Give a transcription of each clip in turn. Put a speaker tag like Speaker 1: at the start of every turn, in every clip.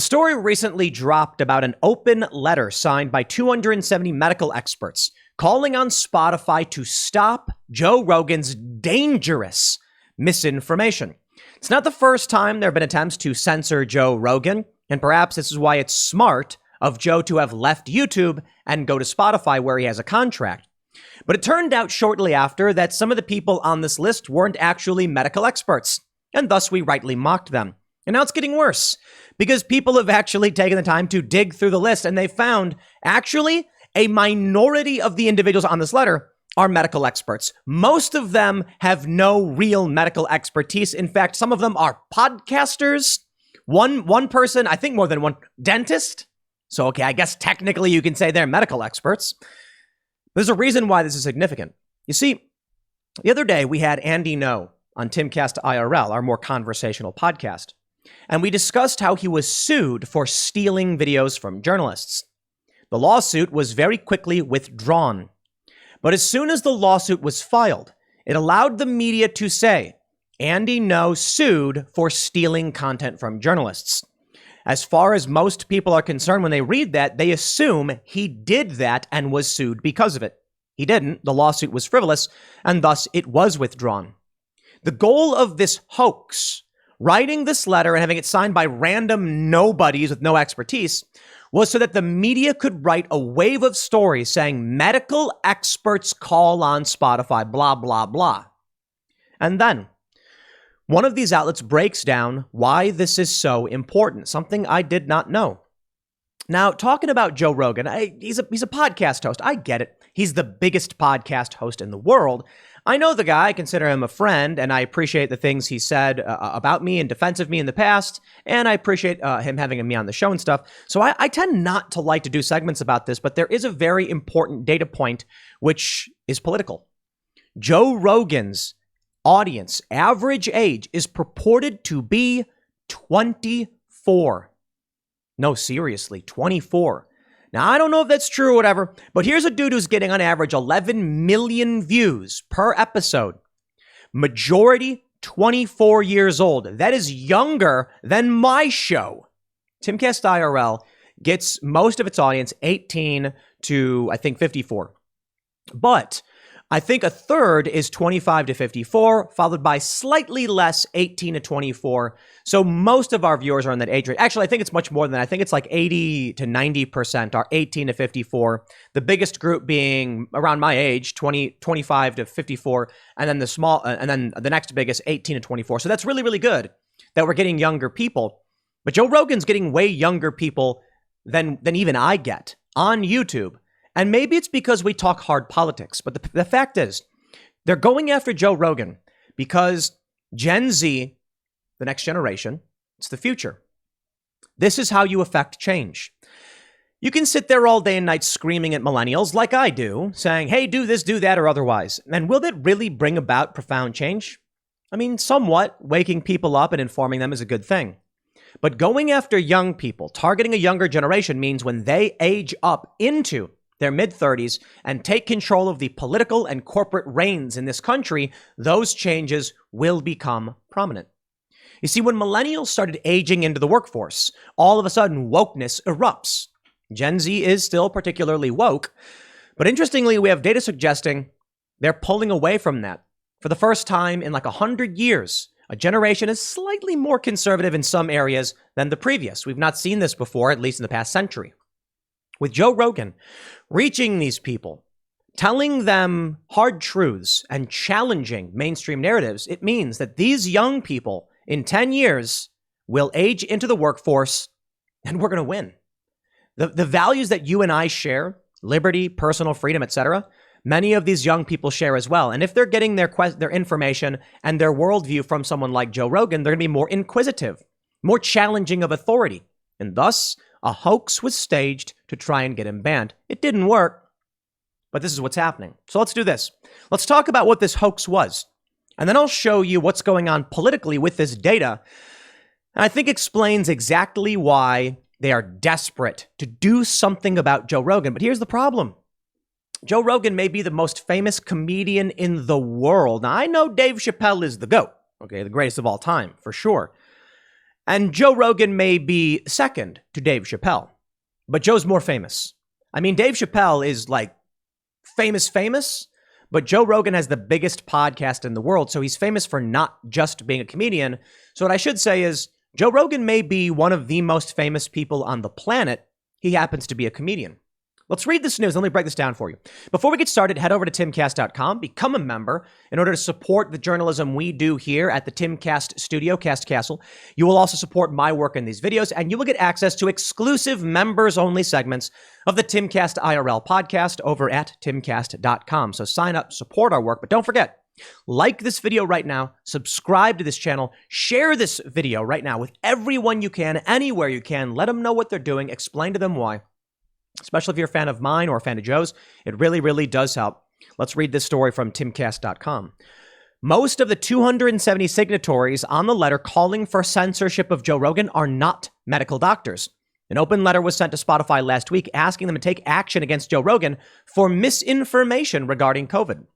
Speaker 1: A story recently dropped about an open letter signed by 270 medical experts calling on Spotify to stop Joe Rogan's dangerous misinformation. It's not the first time there have been attempts to censor Joe Rogan, and perhaps this is why it's smart of Joe to have left YouTube and go to Spotify where he has a contract. But it turned out shortly after that some of the people on this list weren't actually medical experts, and thus we rightly mocked them. And now it's getting worse because people have actually taken the time to dig through the list and they found actually a minority of the individuals on this letter are medical experts. Most of them have no real medical expertise. In fact, some of them are podcasters. One person, I think more than one, dentist. So, okay, I guess technically you can say they're medical experts. There's a reason why this is significant. You see, the other day we had Andy No on Timcast IRL, our more conversational podcast. And we discussed how he was sued for stealing videos from journalists. The lawsuit was very quickly withdrawn. But as soon as the lawsuit was filed, it allowed the media to say, Andy No sued for stealing content from journalists. As far as most people are concerned, when they read that, they assume he did that and was sued because of it. He didn't. The lawsuit was frivolous, and thus it was withdrawn. The goal of this hoax, writing this letter and having it signed by random nobodies with no expertise, was so that the media could write a wave of stories saying medical experts call on Spotify, blah, blah, blah. And then one of these outlets breaks down why this is so important, something I did not know. Now, talking about Joe Rogan, he's a podcast host. I get it. He's the biggest podcast host in the world. I know the guy, I consider him a friend, and I appreciate the things he said about me and defense of me in the past, and I appreciate him having me on the show and stuff. So I tend not to like to do segments about this, but there is a very important data point, which is political. Joe Rogan's audience average age is purported to be 24. No, seriously, 24. Now, I don't know if that's true or whatever, but here's a dude who's getting on average 11 million views per episode. Majority 24 years old. That is younger than my show. Timcast IRL gets most of its audience 18 to, I think, 54. But I think a third is 25 to 54, followed by slightly less 18 to 24. So most of our viewers are in that age range. Actually, I think it's much more than that. I think it's like 80 to 90% are 18 to 54. The biggest group being around my age, 25 to 54, and then the next biggest 18 to 24. So that's really, really good that we're getting younger people. But Joe Rogan's getting way younger people than even I get on YouTube. And maybe it's because we talk hard politics, but the fact is, they're going after Joe Rogan because Gen Z, the next generation, it's the future. This is how you affect change. You can sit there all day and night screaming at millennials like I do, saying, hey, do this, do that, or otherwise. And will that really bring about profound change? I mean, somewhat. Waking people up and informing them is a good thing. But going after young people, targeting a younger generation means when they age up into their mid-30s and take control of the political and corporate reins in this country, those changes will become prominent. You see, when millennials started aging into the workforce, all of a sudden wokeness erupts. Gen Z is still particularly woke, but interestingly, we have data suggesting they're pulling away from that. For the first time in like 100 years, a generation is slightly more conservative in some areas than the previous. We've not seen this before, at least in the past century. With Joe Rogan reaching these people, telling them hard truths and challenging mainstream narratives, it means that these young people in 10 years will age into the workforce and we're going to win. The values that you and I share, liberty, personal freedom, etc., many of these young people share as well. And if they're getting their information and their worldview from someone like Joe Rogan, they're going to be more inquisitive, more challenging of authority. And thus, a hoax was staged to try and get him banned. It didn't work, but this is what's happening. So let's do this. Let's talk about what this hoax was. And then I'll show you what's going on politically with this data. And I think explains exactly why they are desperate to do something about Joe Rogan. But here's the problem. Joe Rogan may be the most famous comedian in the world. Now, I know Dave Chappelle is the GOAT, okay, the greatest of all time, for sure. And Joe Rogan may be second to Dave Chappelle, but Joe's more famous. I mean, Dave Chappelle is like famous, but Joe Rogan has the biggest podcast in the world, so he's famous for not just being a comedian. So what I should say is Joe Rogan may be one of the most famous people on the planet. He happens to be a comedian. Let's read this news. Let me break this down for you. Before we get started, head over to timcast.com, become a member in order to support the journalism we do here at the Timcast studio, Cast Castle. You will also support my work in these videos, and you will get access to exclusive members-only segments of the Timcast IRL podcast over at timcast.com. So sign up, support our work, but don't forget, like this video right now, subscribe to this channel, share this video right now with everyone you can, anywhere you can. Let them know what they're doing, explain to them why. Especially if you're a fan of mine or a fan of Joe's, it really, really does help. Let's read this story from timcast.com. Most of the 270 signatories on the letter calling for censorship of Joe Rogan are not medical doctors. An open letter was sent to Spotify last week asking them to take action against Joe Rogan for misinformation regarding COVID.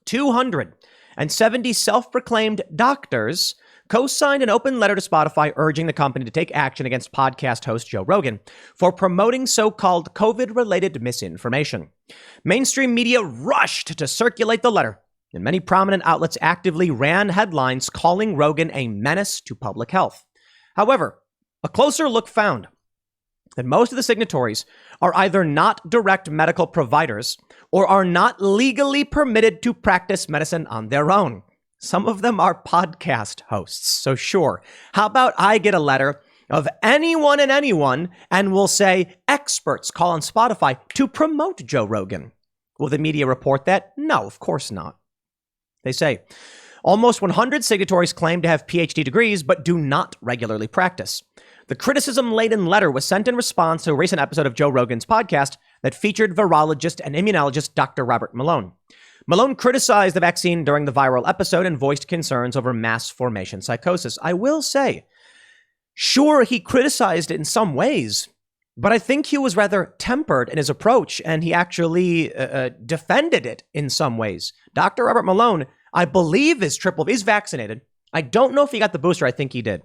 Speaker 1: 270 self-proclaimed doctors co-signed an open letter to Spotify urging the company to take action against podcast host Joe Rogan for promoting so-called COVID-related misinformation. Mainstream media rushed to circulate the letter, and many prominent outlets actively ran headlines calling Rogan a menace to public health. However, a closer look found that most of the signatories are either not direct medical providers or are not legally permitted to practice medicine on their own. Some of them are podcast hosts. So sure, how about I get a letter of anyone and we'll say experts call on Spotify to promote Joe Rogan. Will the media report that? No, of course not. They say almost 100 signatories claim to have PhD degrees but do not regularly practice. The criticism-laden letter was sent in response to a recent episode of Joe Rogan's podcast that featured virologist and immunologist Dr. Robert Malone. Malone criticized the vaccine during the viral episode and voiced concerns over mass formation psychosis. I will say, sure, he criticized it in some ways, but I think he was rather tempered in his approach, and he actually defended it in some ways. Dr. Robert Malone, I believe, is vaccinated. I don't know if he got the booster. I think he did.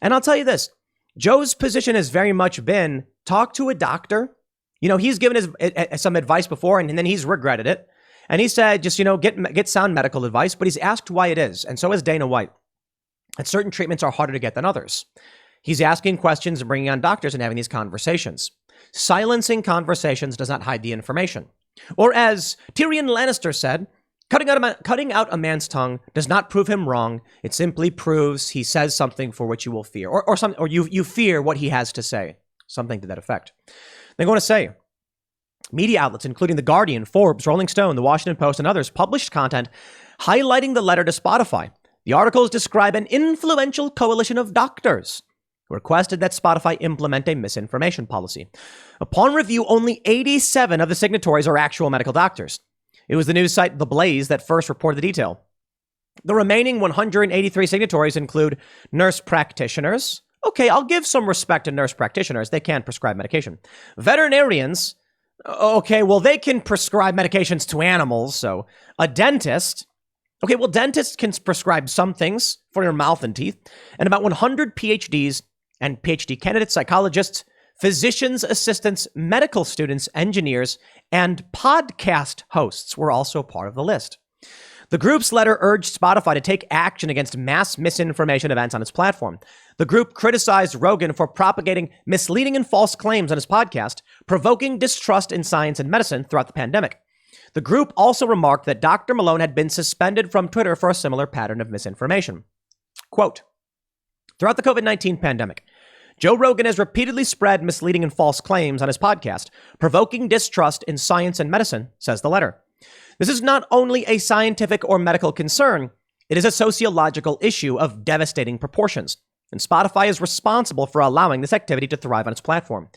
Speaker 1: And I'll tell you this, Joe's position has very much been talk to a doctor. You know, he's given some advice before, and then he's regretted it. And he said, just, get sound medical advice, but he's asked why it is. And so has Dana White. And certain treatments are harder to get than others. He's asking questions and bringing on doctors and having these conversations. Silencing conversations does not hide the information. Or as Tyrion Lannister said, cutting out a man's tongue does not prove him wrong. It simply proves he says something for which you will fear. Or you fear what he has to say. Something to that effect. They're going to say, media outlets, including The Guardian, Forbes, Rolling Stone, The Washington Post, and others, published content highlighting the letter to Spotify. The articles describe an influential coalition of doctors who requested that Spotify implement a misinformation policy. Upon review, only 87 of the signatories are actual medical doctors. It was the news site The Blaze that first reported the detail. The remaining 183 signatories include nurse practitioners. Okay, I'll give some respect to nurse practitioners. They can prescribe medication. Veterinarians. Okay, well, they can prescribe medications to animals, so a dentist. Okay, well, dentists can prescribe some things for your mouth and teeth, and about 100 PhDs and PhD candidates, psychologists, physicians, assistants, medical students, engineers, and podcast hosts were also part of the list. The group's letter urged Spotify to take action against mass misinformation events on its platform. The group criticized Rogan for propagating misleading and false claims on his podcast, provoking distrust in science and medicine throughout the pandemic. The group also remarked that Dr. Malone had been suspended from Twitter for a similar pattern of misinformation. Quote, throughout the COVID-19 pandemic, Joe Rogan has repeatedly spread misleading and false claims on his podcast, provoking distrust in science and medicine, says the letter. This is not only a scientific or medical concern, it is a sociological issue of devastating proportions, and Spotify is responsible for allowing this activity to thrive on its platform.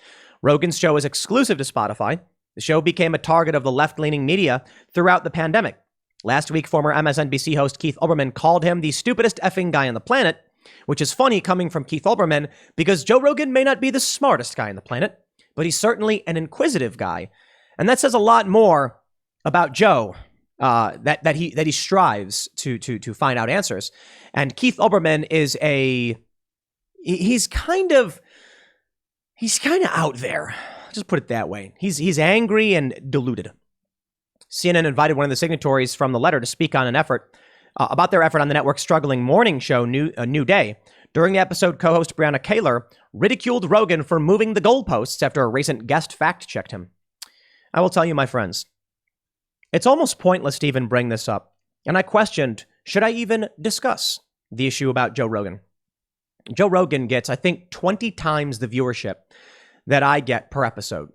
Speaker 1: Rogan's show is exclusive to Spotify. The show became a target of the left-leaning media throughout the pandemic. Last week, former MSNBC host Keith Olbermann called him the stupidest effing guy on the planet, which is funny coming from Keith Olbermann because Joe Rogan may not be the smartest guy on the planet, but he's certainly an inquisitive guy. And that says a lot more about Joe, that he strives to find out answers. And Keith Olbermann is he's kind of out there. I'll just put it that way. He's angry and deluded. CNN invited one of the signatories from the letter to speak on an effort about their effort on the network's struggling morning show, New Day. During the episode, co-host Breonna Taylor ridiculed Rogan for moving the goalposts after a recent guest fact-checked him. I will tell you, my friends, it's almost pointless to even bring this up. And I questioned, should I even discuss the issue about Joe Rogan? Joe Rogan gets, I think, 20 times the viewership that I get per episode.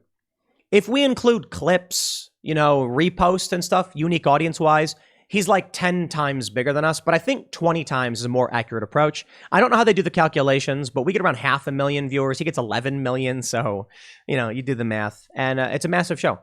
Speaker 1: If we include clips, reposts and stuff, unique audience-wise, he's like 10 times bigger than us, but I think 20 times is a more accurate approach. I don't know how they do the calculations, but we get around 500,000 viewers. He gets 11 million, so, you do the math. And it's a massive show.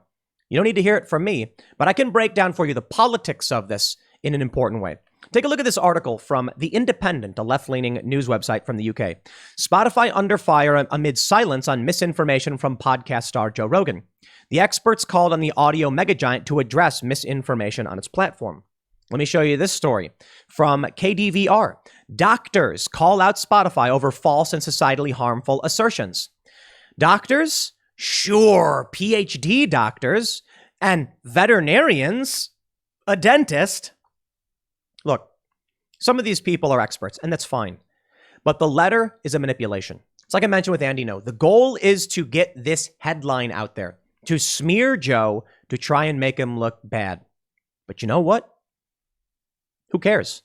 Speaker 1: You don't need to hear it from me, but I can break down for you the politics of this in an important way. Take a look at this article from The Independent, a left-leaning news website from the UK. Spotify under fire amid silence on misinformation from podcast star Joe Rogan. The experts called on the audio megagiant to address misinformation on its platform. Let me show you this story from KDVR. Doctors call out Spotify over false and societally harmful assertions. Doctors? Sure, PhD doctors and veterinarians, a dentist. Look, some of these people are experts, and that's fine. But the letter is a manipulation. It's like I mentioned with Andy No. The goal is to get this headline out there, to smear Joe, to try and make him look bad. But you know what? Who cares?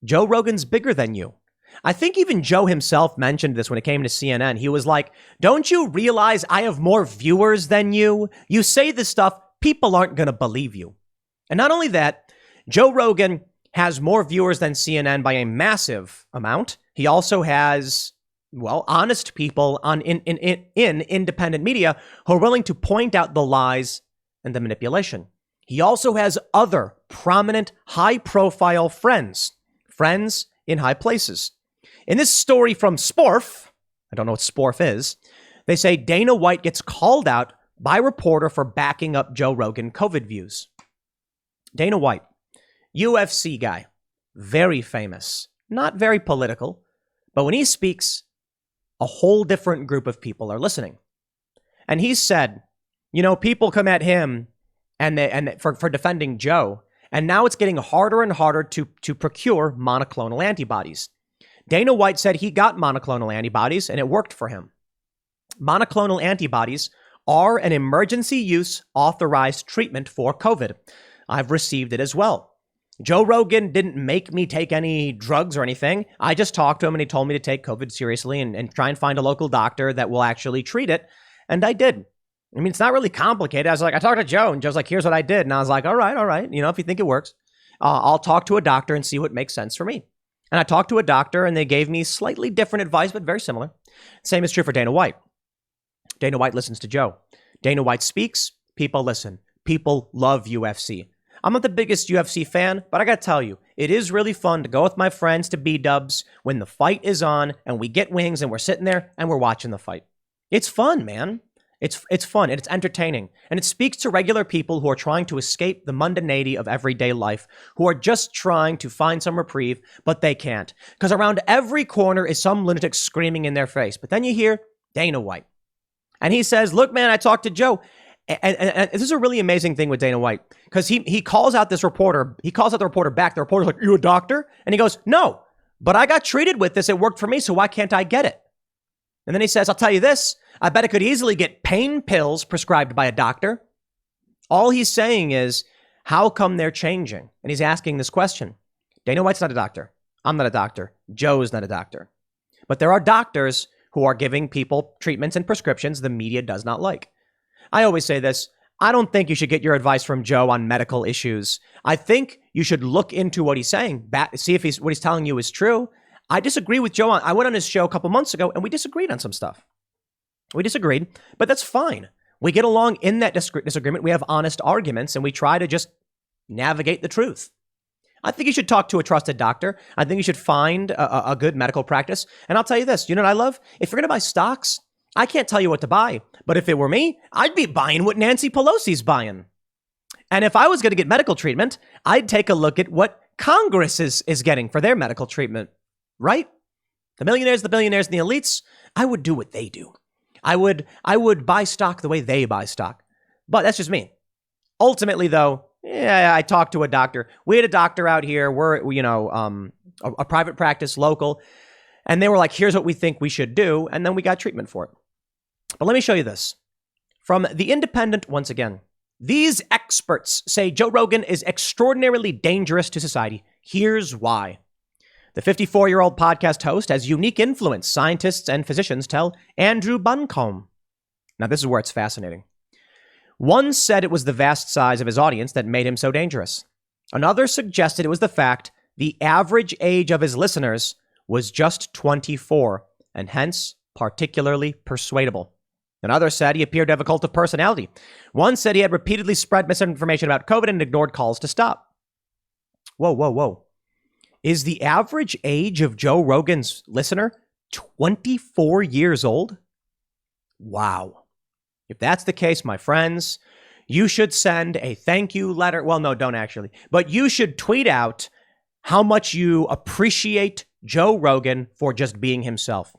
Speaker 1: Joe Rogan's bigger than you. I think even Joe himself mentioned this when it came to CNN. He was like, don't you realize I have more viewers than you? You say this stuff, people aren't going to believe you. And not only that, Joe Rogan has more viewers than CNN by a massive amount. He also has, honest people in independent media who are willing to point out the lies and the manipulation. He also has other prominent, high-profile friends in high places. In this story from Sporf, I don't know what Sporf is, they say Dana White gets called out by reporter for backing up Joe Rogan COVID views. Dana White, UFC guy, very famous, not very political, but when he speaks, a whole different group of people are listening. And he said, people come at him and for defending Joe, and now it's getting harder and harder to procure monoclonal antibodies. Dana White said he got monoclonal antibodies and it worked for him. Monoclonal antibodies are an emergency use authorized treatment for COVID. I've received it as well. Joe Rogan didn't make me take any drugs or anything. I just talked to him and he told me to take COVID seriously and try and find a local doctor that will actually treat it. And I did. I mean, it's not really complicated. I was like, I talked to Joe and Joe's like, here's what I did. And I was like, all right. If you think it works, I'll talk to a doctor and see what makes sense for me. And I talked to a doctor and they gave me slightly different advice, but very similar. Same is true for Dana White. Dana White listens to Joe. Dana White speaks, people listen. People love UFC. I'm not the biggest UFC fan, but I got to tell you, it is really fun to go with my friends to B-dubs when the fight is on and we get wings and we're sitting there and we're watching the fight. It's fun, man. It's fun and it's entertaining. And it speaks to regular people who are trying to escape the mundanity of everyday life, who are just trying to find some reprieve, but they can't. Because around every corner is some lunatic screaming in their face. But then you hear Dana White. And he says, look, man, I talked to Joe. And this is a really amazing thing with Dana White. Because he calls out this reporter. He calls out the reporter back. The reporter's like, you a doctor? And he goes, no, but I got treated with this. It worked for me. So why can't I get it? And then he says, I'll tell you this. I bet I could easily get pain pills prescribed by a doctor. All he's saying is, how come they're changing? And he's asking this question. Dana White's not a doctor. I'm not a doctor. Joe's not a doctor. But there are doctors who are giving people treatments and prescriptions the media does not like. I always say this. I don't think you should get your advice from Joe on medical issues. I think you should look into what he's saying, see if what he's telling you is true. I disagree with Joe. I went on his show a couple months ago and we disagreed on some stuff. We disagreed, but that's fine. We get along in that disagreement. We have honest arguments and we try to just navigate the truth. I think you should talk to a trusted doctor. I think you should find a good medical practice. And I'll tell you this, you know what I love? If you're going to buy stocks, I can't tell you what to buy, but if it were me, I'd be buying what Nancy Pelosi's buying. And if I was going to get medical treatment, I'd take a look at what Congress is getting for their medical treatment, right? The millionaires, the billionaires, and the elites, I would do what they do. I would buy stock the way they buy stock. But that's just me. Ultimately, though, I talked to a doctor. We had a doctor out here. We're, a private practice, local. And they were like, here's what we think we should do. And then we got treatment for it. But let me show you this. From The Independent, once again. These experts say Joe Rogan is extraordinarily dangerous to society. Here's why. The 54-year-old podcast host has unique influence, scientists and physicians tell Andrew Buncombe. Now, this is where it's fascinating. One said it was the vast size of his audience that made him so dangerous. Another suggested it was the fact the average age of his listeners was just 24, and hence particularly persuadable. Another said he appeared to have a cult of personality. One said he had repeatedly spread misinformation about COVID and ignored calls to stop. Whoa. Is the average age of Joe Rogan's listener 24 years old? Wow. If that's the case, my friends, you should send a thank you letter. Well, no, don't actually. But you should tweet out how much you appreciate Joe Rogan for just being himself.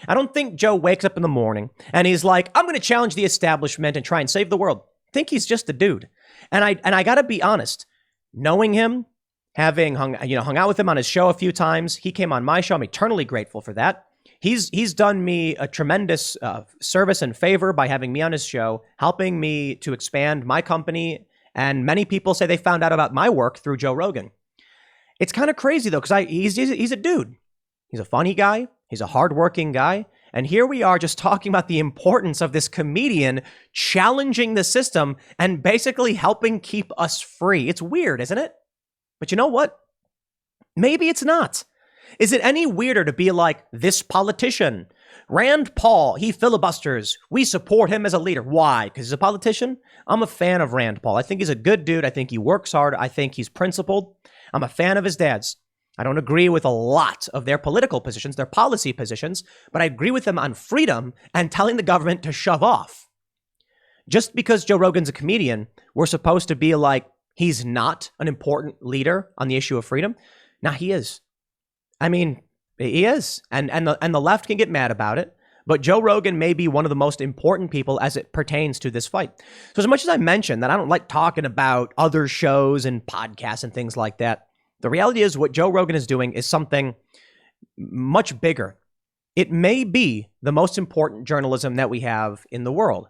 Speaker 1: I don't think Joe wakes up in the morning and he's like, I'm going to challenge the establishment and try and save the world. I think he's just a dude. And I got to be honest, knowing him, having hung out with him on his show a few times, he came on my show. I'm eternally grateful for that. He's done me a tremendous service and favor by having me on his show, helping me to expand my company. And many people say they found out about my work through Joe Rogan. It's kind of crazy, though, because he's a dude. He's a funny guy. He's a hardworking guy. And here we are just talking about the importance of this comedian challenging the system and basically helping keep us free. It's weird, isn't it? But you know what? Maybe it's not. Is it any weirder to be like this politician? Rand Paul, he filibusters. We support him as a leader. Why? Because he's a politician? I'm a fan of Rand Paul. I think he's a good dude. I think he works hard. I think he's principled. I'm a fan of his dad's. I don't agree with a lot of their political positions, their policy positions, but I agree with them on freedom and telling the government to shove off. Just because Joe Rogan's a comedian, we're supposed to be like, he's not an important leader on the issue of freedom. Now he is. I mean, he is. And the left can get mad about it. But Joe Rogan may be one of the most important people as it pertains to this fight. So as much as I mentioned that I don't like talking about other shows and podcasts and things like that, the reality is what Joe Rogan is doing is something much bigger. It may be the most important journalism that we have in the world.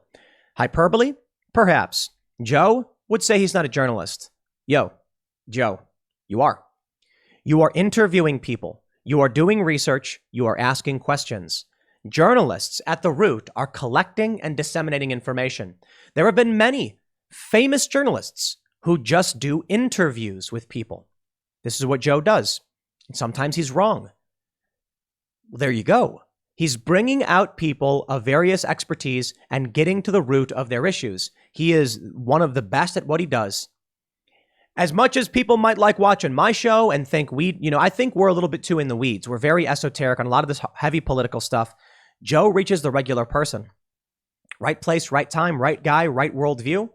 Speaker 1: Hyperbole? Perhaps. Joe would say he's not a journalist. Yo, Joe, you are. You are interviewing people. You are doing research. You are asking questions. Journalists at the root are collecting and disseminating information. There have been many famous journalists who just do interviews with people. This is what Joe does. And sometimes he's wrong. Well, there you go. He's bringing out people of various expertise and getting to the root of their issues. He is one of the best at what he does. As much as people might like watching my show and think I think we're a little bit too in the weeds. We're very esoteric on a lot of this heavy political stuff. Joe reaches the regular person. Right place, right time, right guy, right worldview.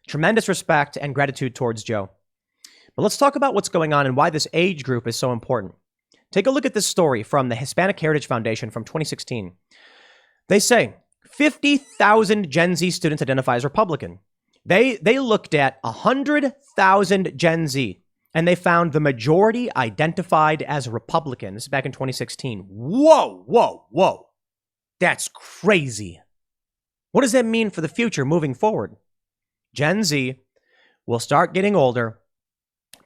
Speaker 1: Tremendous respect and gratitude towards Joe. But let's talk about what's going on and why this age group is so important. Take a look at this story from the Hispanic Heritage Foundation from 2016. They say 50,000 Gen Z students identify as Republican. They looked at 100,000 Gen Z, and they found the majority identified as Republican. This is back in 2016. Whoa. That's crazy. What does that mean for the future moving forward? Gen Z will start getting older.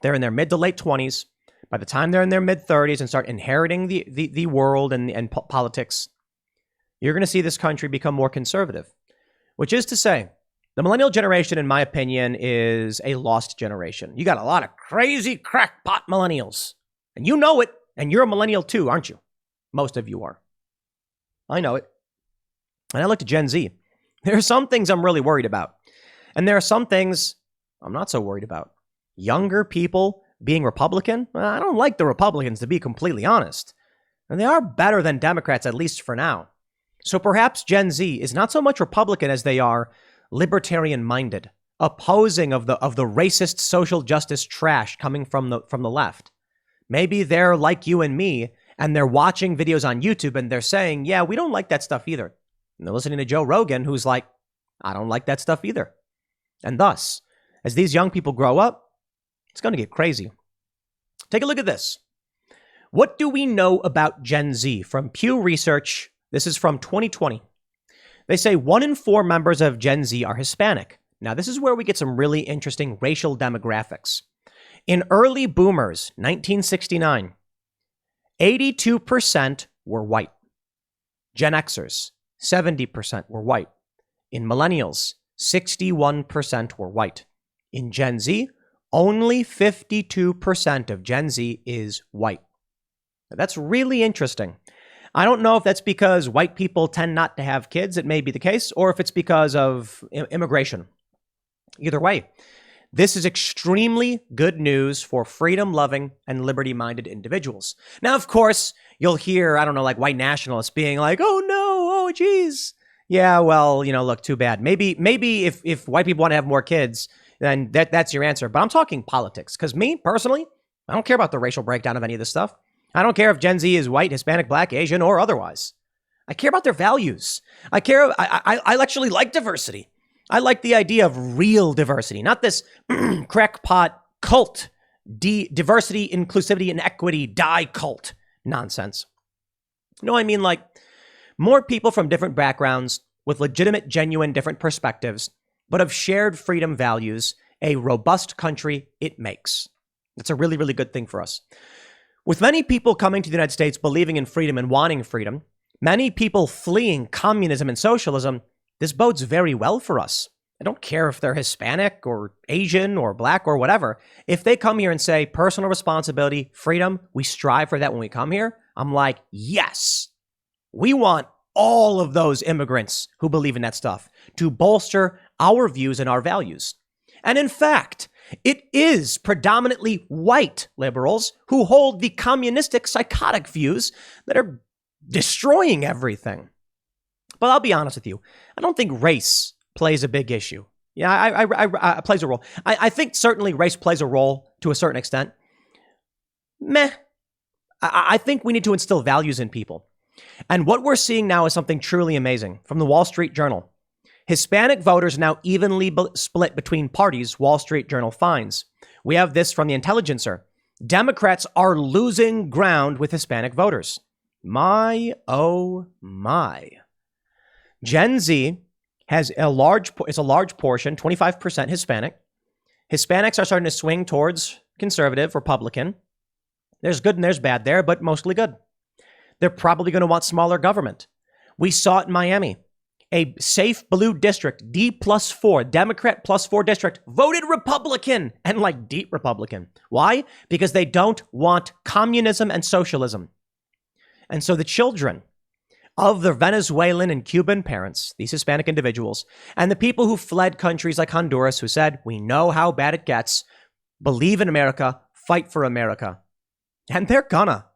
Speaker 1: They're in their mid to late 20s. By the time they're in their mid 30s and start inheriting the world and politics, you're going to see this country become more conservative, which is to say, the millennial generation, in my opinion, is a lost generation. You got a lot of crazy crackpot millennials, and you know it, and you're a millennial too, aren't you? Most of you are. I know it. And I look to Gen Z. There are some things I'm really worried about, and there are some things I'm not so worried about. Younger people being Republican? I don't like the Republicans, to be completely honest. And they are better than Democrats, at least for now. So perhaps Gen Z is not so much Republican as they are libertarian-minded, opposing of the racist social justice trash coming from the left. Maybe they're like you and me, And they're watching videos on YouTube and they're saying, yeah, we don't like that stuff either. And they're listening to Joe Rogan, who's like, I don't like that stuff either. And thus, as these young people grow up, it's going to get crazy. Take a look at this. What do we know about Gen Z? From Pew Research, this is from 2020. They say 1 in 4 members of Gen Z are Hispanic. Now, this is where we get some really interesting racial demographics. In early boomers, 1969, 82% were white. Gen Xers, 70% were white. In millennials, 61% were white. In Gen Z, only 52% of Gen Z is white. Now, that's really interesting. I don't know if that's because white people tend not to have kids. It may be the case, or if it's because of immigration. Either way, this is extremely good news for freedom-loving and liberty-minded individuals. Now, of course, you'll hear, I don't know, like white nationalists being like, oh no, oh geez. Yeah, well, look, too bad. Maybe if white people want to have more kids, then that's your answer. But I'm talking politics, because me, personally, I don't care about the racial breakdown of any of this stuff. I don't care if Gen Z is white, Hispanic, Black, Asian, or otherwise. I care about their values. I actually like diversity. I like the idea of real diversity, not this crackpot cult, diversity, inclusivity, and equity, die cult nonsense. No, I mean like more people from different backgrounds with legitimate, genuine, different perspectives, but of shared freedom values, a robust country it makes. That's a really, really good thing for us. With many people coming to the United States believing in freedom and wanting freedom, many people fleeing communism and socialism, this bodes very well for us. I don't care if they're Hispanic or Asian or Black or whatever. If they come here and say personal responsibility, freedom, we strive for that when we come here, I'm like, yes, we want all of those immigrants who believe in that stuff to bolster our views and our values. And in fact, it is predominantly white liberals who hold the communistic psychotic views that are destroying everything. But I'll be honest with you. I don't think race plays a big issue. Yeah, I plays a role. I think certainly race plays a role to a certain extent. Meh. I think we need to instill values in people. And what we're seeing now is something truly amazing. From the Wall Street Journal. Hispanic voters now evenly split between parties, Wall Street Journal finds. We have this from the Intelligencer. Democrats are losing ground with Hispanic voters. My, oh my. Gen Z has a large portion, 25% Hispanic. Hispanics are starting to swing towards conservative, Republican. There's good and there's bad there, but mostly good. They're probably going to want smaller government. We saw it in Miami. A safe blue district, D+4, Democrat +4 district, voted Republican and like deep Republican. Why? Because they don't want communism and socialism. And so the children of the Venezuelan and Cuban parents, these Hispanic individuals, and the people who fled countries like Honduras who said, we know how bad it gets, believe in America, fight for America. And they're gonna.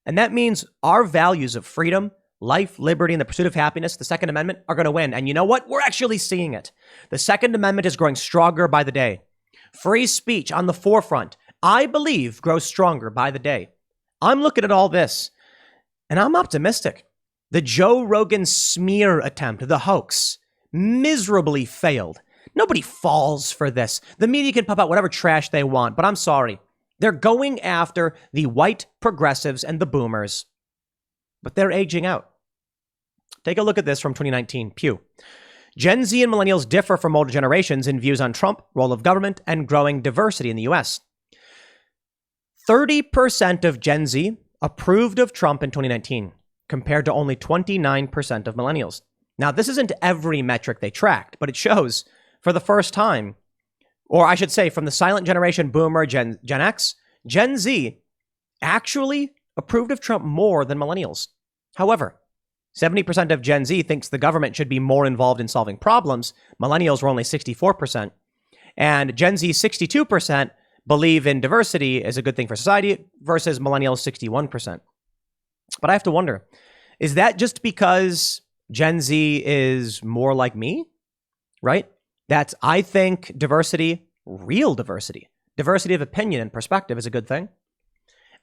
Speaker 1: And that means our values of freedom, life, liberty, and the pursuit of happiness, the Second Amendment, are going to win. And you know what? We're actually seeing it. The Second Amendment is growing stronger by the day. Free speech on the forefront, I believe, grows stronger by the day. I'm looking at all this, and I'm optimistic. The Joe Rogan smear attempt, the hoax, miserably failed. Nobody falls for this. The media can pump out whatever trash they want, but I'm sorry. They're going after the white progressives and the boomers. But they're aging out. Take a look at this from 2019, Pew. Gen Z and millennials differ from older generations in views on Trump, role of government, and growing diversity in the U.S. 30% of Gen Z approved of Trump in 2019, compared to only 29% of millennials. Now, this isn't every metric they tracked, but it shows for the first time, or I should say from the silent generation boomer, Gen X, Gen Z actually approved of Trump more than millennials. However, 70% of Gen Z thinks the government should be more involved in solving problems. Millennials were only 64%. And Gen Z 62% believe in diversity as a good thing for society versus millennials 61%. But I have to wonder, is that just because Gen Z is more like me? Right? That's, I think diversity, real diversity of opinion and perspective is a good thing.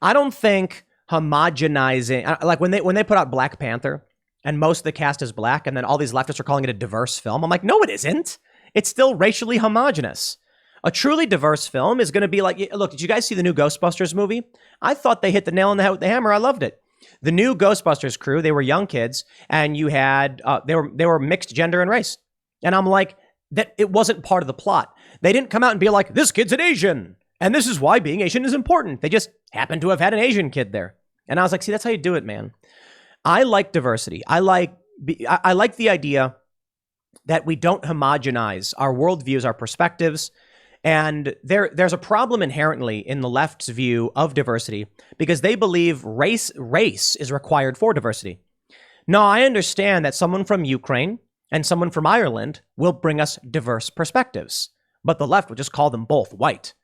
Speaker 1: I don't think homogenizing, like when they put out Black Panther and most of the cast is black, and then all these leftists are calling it a diverse film. I'm like, no, it isn't. It's still racially homogenous. A truly diverse film is going to be like, look, did you guys see the new Ghostbusters movie? I thought they hit the nail on the head with the hammer. I loved it. The new Ghostbusters crew, they were young kids, and you had they were mixed gender and race. And I'm like, that it wasn't part of the plot. They didn't come out and be like, this kid's an Asian, and this is why being Asian is important. They just happened to have had an Asian kid there. And I was like, see, that's how you do it, man. I like diversity. I like the idea that we don't homogenize our worldviews, our perspectives. And there's a problem inherently in the left's view of diversity because they believe race is required for diversity. No, I understand that someone from Ukraine and someone from Ireland will bring us diverse perspectives, but the left would just call them both white.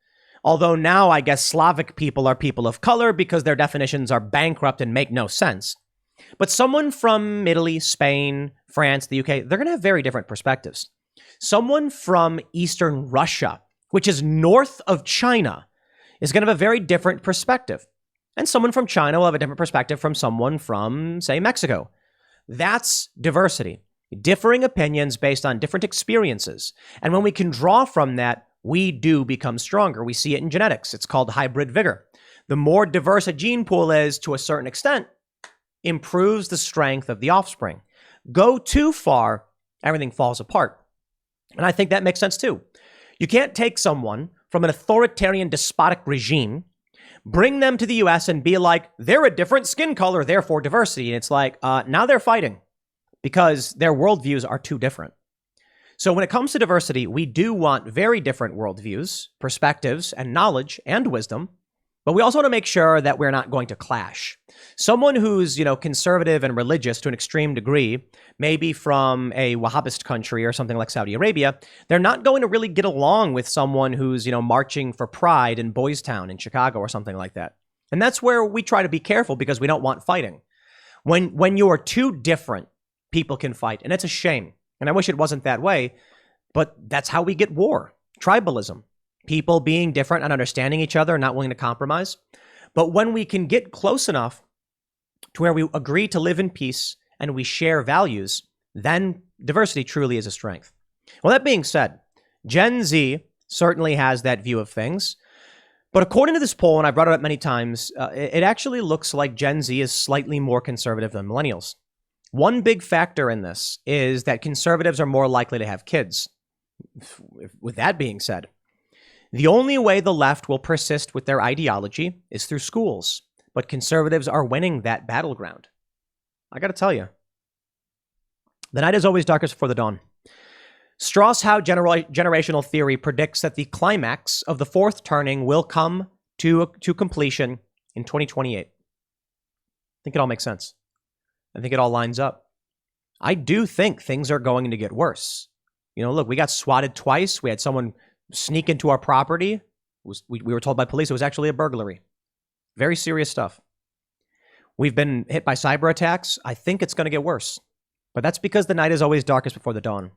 Speaker 1: Although now I guess Slavic people are people of color because their definitions are bankrupt and make no sense. But someone from Italy, Spain, France, the UK, they're going to have very different perspectives. Someone from Eastern Russia, which is north of China, is going to have a very different perspective. And someone from China will have a different perspective from someone from, say, Mexico. That's diversity. Differing opinions based on different experiences. And when we can draw from that, we do become stronger. We see it in genetics. It's called hybrid vigor. The more diverse a gene pool is, to a certain extent, improves the strength of the offspring. Go too far, everything falls apart. And I think that makes sense too. You can't take someone from an authoritarian, despotic regime, bring them to the US and be like, they're a different skin color, therefore diversity. And it's like, now they're fighting because their worldviews are too different. So when it comes to diversity, we do want very different worldviews, perspectives, and knowledge and wisdom. But we also want to make sure that we're not going to clash. Someone who's, conservative and religious to an extreme degree, maybe from a Wahhabist country or something like Saudi Arabia, they're not going to really get along with someone who's, marching for pride in Boys Town in Chicago or something like that. And that's where we try to be careful because we don't want fighting. When you are too different, people can fight. And it's a shame. And I wish it wasn't that way, but that's how we get war. Tribalism. People being different and understanding each other and not willing to compromise. But when we can get close enough to where we agree to live in peace and we share values, then diversity truly is a strength. Well, that being said, Gen Z certainly has that view of things. But according to this poll, and I brought it up many times, it actually looks like Gen Z is slightly more conservative than millennials. One big factor in this is that conservatives are more likely to have kids. With that being said, the only way the left will persist with their ideology is through schools, but conservatives are winning that battleground. I got to tell you, the night is always darkest before the dawn. Strauss-Howe generational theory predicts that the climax of the fourth turning will come to completion in 2028. I think it all makes sense. I think it all lines up. I do think things are going to get worse. Look, we got swatted twice. We had someone sneak into our property. We were told by police it was actually a burglary. Very serious stuff. We've been hit by cyber attacks. I think it's going to get worse. But that's because the night is always darkest before the dawn.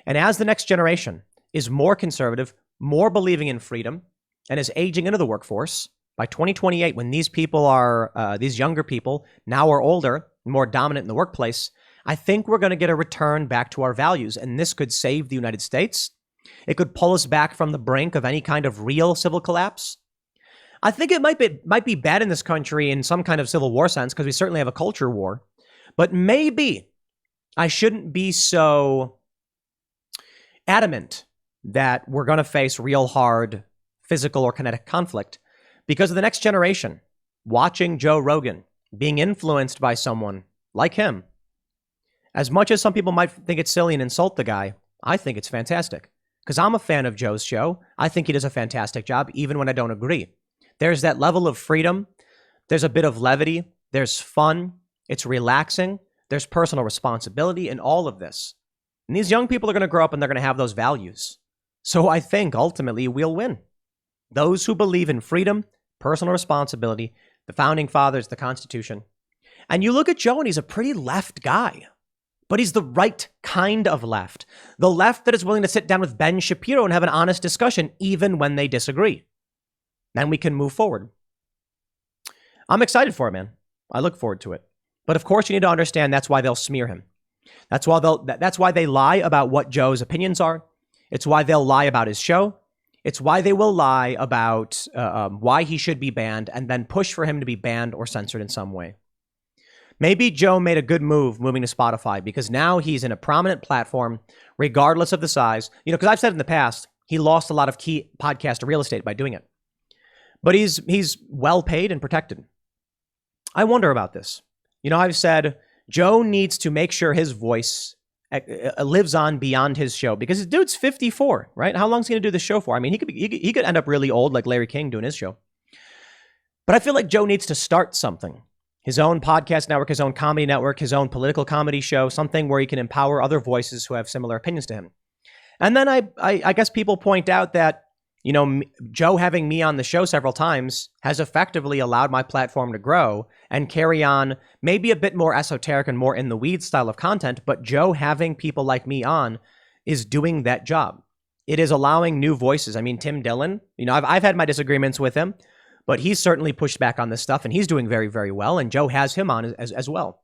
Speaker 1: And as the next generation is more conservative, more believing in freedom, and is aging into the workforce, by 2028, when these people are, these younger people now are older, more dominant in the workplace, I think we're going to get a return back to our values. And this could save the United States. It could pull us back from the brink of any kind of real civil collapse. I think it might be bad in this country in some kind of civil war sense because we certainly have a culture war. But maybe I shouldn't be so adamant that we're going to face real hard physical or kinetic conflict because of the next generation watching Joe Rogan, being influenced by someone like him. As much as some people might think it's silly and insult the guy, I think it's fantastic. Because I'm a fan of Joe's show. I think he does a fantastic job, even when I don't agree. There's that level of freedom. There's a bit of levity. There's fun. It's relaxing. There's personal responsibility in all of this. And these young people are going to grow up and they're going to have those values. So I think ultimately we'll win. Those who believe in freedom, personal responsibility, the founding fathers, the Constitution. And you look at Joe and he's a pretty left guy. But he's the right kind of left. The left that is willing to sit down with Ben Shapiro and have an honest discussion, even when they disagree. Then we can move forward. I'm excited for it, man. I look forward to it. But of course, you need to understand that's why they'll smear him. That's why they lie about what Joe's opinions are. It's why they'll lie about his show. It's why they will lie about why he should be banned and then push for him to be banned or censored in some way. Maybe Joe made a good move moving to Spotify because now he's in a prominent platform, regardless of the size. You know, because I've said in the past, he lost a lot of key podcast real estate by doing it. But he's well paid and protected. I wonder about this. You know, I've said Joe needs to make sure his voice lives on beyond his show because his dude's 54, right? How long is he going to do the show for? I mean, he could end up really old like Larry King doing his show. But I feel like Joe needs to start something. His own podcast network, his own comedy network, his own political comedy show, something where he can empower other voices who have similar opinions to him. And then I guess people point out that, you know, Joe having me on the show several times has effectively allowed my platform to grow and carry on maybe a bit more esoteric and more in the weeds style of content. But Joe having people like me on is doing that job. It is allowing new voices. I mean, Tim Dillon, you know, I've had my disagreements with him, but he's certainly pushed back on this stuff and he's doing very, very well. And Joe has him on as well.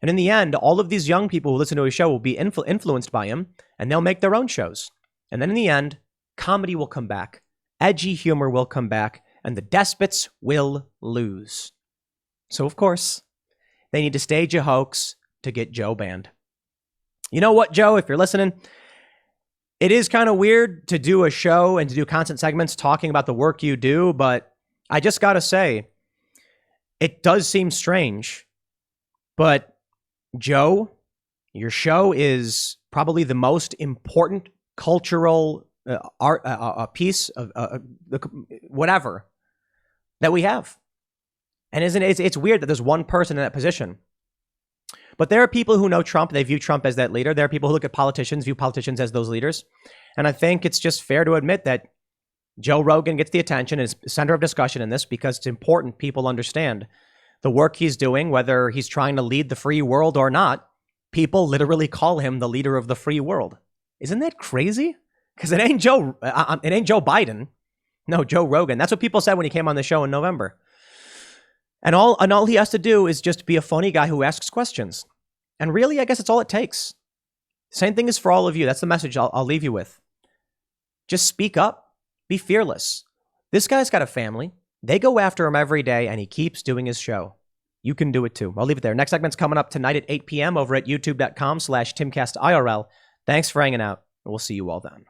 Speaker 1: And in the end, all of these young people who listen to his show will be influenced by him and they'll make their own shows. And then in the end, comedy will come back, edgy humor will come back, and the despots will lose. So, of course, they need to stage a hoax to get Joe banned. You know what, Joe, if you're listening, it is kind of weird to do a show and to do content segments talking about the work you do, but I just got to say, it does seem strange, but Joe, your show is probably the most important cultural art, a piece of whatever that we have. And isn't it, it's weird that there's one person in that position. But there are people who know Trump. They view Trump as that leader. There are people who look at politicians, view politicians as those leaders. And I think it's just fair to admit that Joe Rogan gets the attention and is center of discussion in this because it's important people understand the work he's doing, whether he's trying to lead the free world or not. People literally call him the leader of the free world. Isn't that crazy? Because it ain't Joe Biden. No, Joe Rogan. That's what people said when he came on the show in November. And all he has to do is just be a funny guy who asks questions. And really, I guess it's all it takes. Same thing is for all of you. That's the message I'll leave you with. Just speak up. Be fearless. This guy's got a family. They go after him every day, and he keeps doing his show. You can do it too. I'll leave it there. Next segment's coming up tonight at 8 p.m. over at youtube.com/TimCastIRL. Thanks for hanging out, and we'll see you all then.